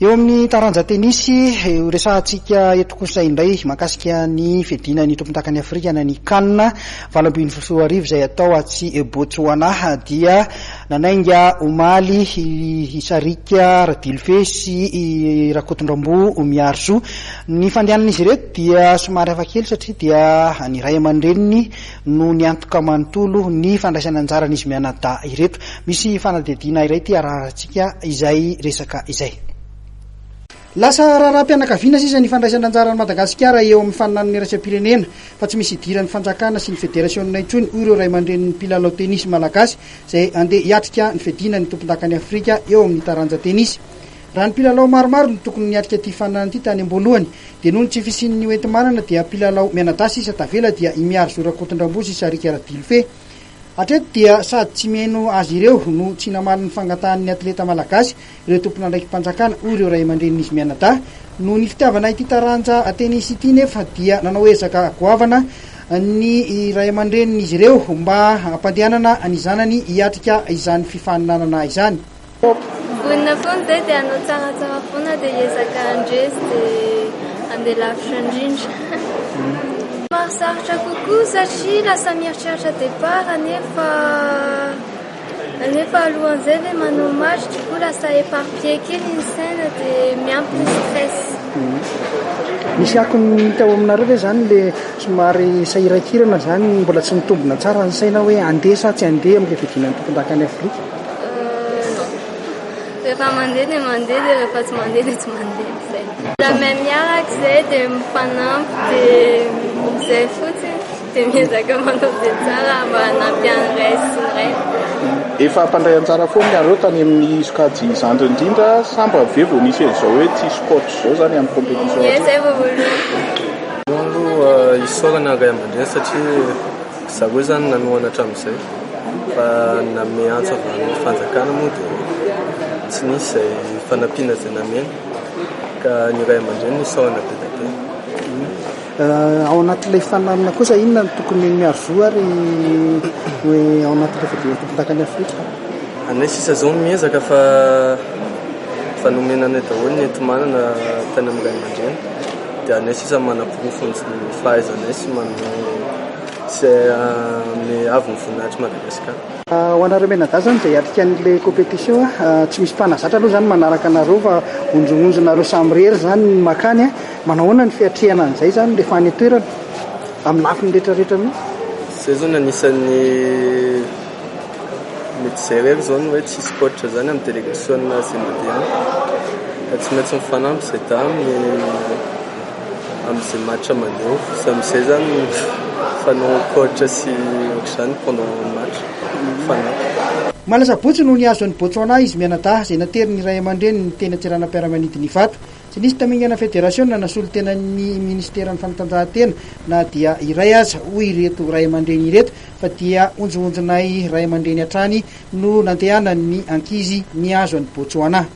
Eo amin'ny taranja tenisy resahantsika eto kosa indray mahakasika ny fiadina ny tompon-takany Afrika na ny CAN valambin'ny folo arivo izay atao atsy Botswana dia nanainga omaly Sarika Radilfe sy Rakotondrambo Miarzo. Ny fandehanan'izy ireto dia somary hafakely satria dia ny ray aman-dreniny no niantoka manontolo ny fandraisana anjaran'izy mianadahy ireto. Misy fanadihadiana iray ty arahantsika izay resaka izay. Lasa raharaham-pianakaviana sisa ny fandraisana anjara ny Madagasikara eo amin'ny faninan'ny iraisam-pirenena fa tsy misy idiran'ny fanjakana sy ny federasiona intsony ireo ray aman-dren'ny mpilalao tenisy malagasy izay andeha hiatrika ny fiadina ny tompon-takany Afrika eo amin'ny taranja tenisy. Raha ny mpilalao maromaro no tokony niatrika ty fananana ty tany am-boalohany dia noho ny tsy fisian'ny oentim-manana dia mpilalao mianadahy sisa tavela dia i Miarzo Rakotondrambo sy Sarika Radilfe. Hatreto dia sady tsy miheno azy ireo no tsy namaly ny fangatahan'ny atleta malagasy ireo tompona andraiky mpanjakana o ireo ray aman-dren'izy mianadahy. No ny fitiavana ity taranja tenisy ity nefa dia nanao ezaka goavana ny ray aman-dren'izy ireo mba hampandehanana ny zanany hiatrika izany fifaninanana izany. Vonina foana zay dia anao tsaratsara foana dia hiezaka andresy dia andeha lavitra indrindra. Mahasarotra kokoa satria lasa mieritreritra départ nefa alohan'izay ilay manao match du coup lasa éparpillé kely ny saina dia miampy ny stress. Misy akony tao aminareo ve zany le somary sahirakirana zany mbola tsy mitombona tsara ny saina hoe andeha sa tsy andeha amin'ilay fiadinan'ny tompon-takany Afrika? Rehefa mandeha dia mandeha dia rehefa tsy mandeha dia tsy mandeha zay. Raha mahay miaraka izay dia mifanampy dia zay fotsiny dia miezaka manao dia tsara mba hanampy an'ny ray sy ny ray. Efa mpandray anjara foana ianareo tany amin'ny sokajy zandry indrindra samba ve vao nisy izao hoe tsy scotch zao zany amin'ny compétition? Ie zay vao voalohany. Aloha isaorana ray aman-dreny satria zareo zany nanohana hatramin'izay fa name antso avy amin'ny fanjakana moa dia tsy nisy izay fanampiana izay namena ka ny ray aman-dreny isaorana be dia be. Ao anatin'ilay fananana kosa inona no tokony miarzo ary hoe ao anatin'ilay fiadinan'ny tompon-takany Afrika? Anay sisa zao miezaka fa nomena anay daholo ny enti-manana tany amin'ny ray aman-dreny dia anay sisa manam-porofo ny fahaizanay sy amin'ny avy ny voninahitry Madagasikara. Ho anareo mianadahy zany dia hiatrika an'ilay compétition tsy misy mpanazatra aloha zany manaraka anareo fa onjononjonareo samy rery zany ny makany manahoana ny fiatrehana an'izay zany rehefa any toerana amin'ny lafiny rehetrarehetra mihitsy. Zay zao anisan'ny mety zay rery zao hoe tsisy coach zany amin'ny délégation Zimbabwe ka tsy maintsy mifanampy zay da amin'izay match mandeha sam'izay zany fanao coach sy ohatr'izany pendant match fanampy. Malasabotsy no niazo an'ny Botswana izy mianadahy izay natery ny ray aman-dreny ny tena antsiranam-piaramanidiny vato. Tsy nisy tamingana federasiona nasolo tena ny ministeran'ny fanatanjahantena na dia iray aza hoy ireto ray aman-dreny ireto fa dia onjoonjonay ray aman-dreny hatrany no nandehanany ny ankizy niazo an'ny Botswana.